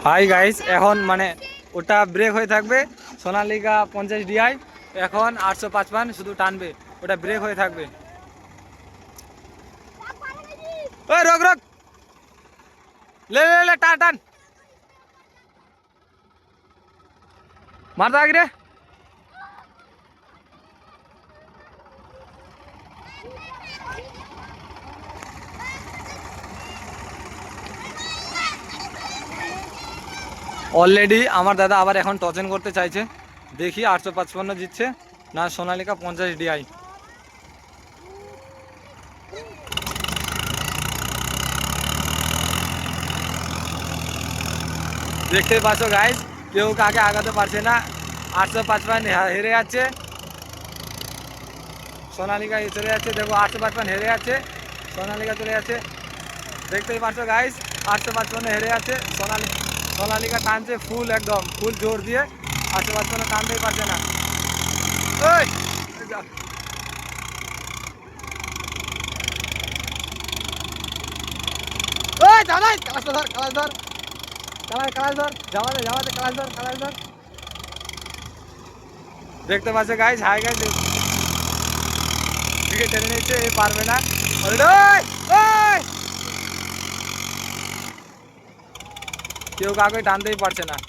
Hi guys, এখন মানে ওটা ব্রেক হয়ে থাকবে। সোনালিকা 50 DI, এখন 855 শুধু টানবে, ওটা ব্রেক হয়ে থাকবে। ওই রক রক, লে লে লে, টান টান, মারতে আগে রে। অলরেডি আমার দাদা আবার এখন টচেন করতে চাইছে। দেখি 855 জিতছে না সোনালিকা 50 DI। দেখতেই পাচ্ছ গাইস, কেউ কাকে আগাতে পারছে না। 855 হেরে যাচ্ছে, সোনালিকা চলে যাচ্ছে। দেখো 855 হেরে যাচ্ছে, সোনালিকা চলে যাচ্ছে। দেখতেই পাচ্ছ গাইস, 855 হেরে যাচ্ছে। সোনালিকা টানছে ফুল, একদম ফুল জোর দিয়ে। 855 টানতেই পারছে না। ওই ওই জামাই কালাস ধর, কালাস ধর, কালাস ধর, জামাতে জামাতে কালাস ধর, কালাস ধর। দেখতে পাচ্ছ গাইস, হাই গাইস, দিকে টেনে নিচ্ছে, এ পারবে না। ওই ওই, কেউ কাউকে টানতেই পারছে না।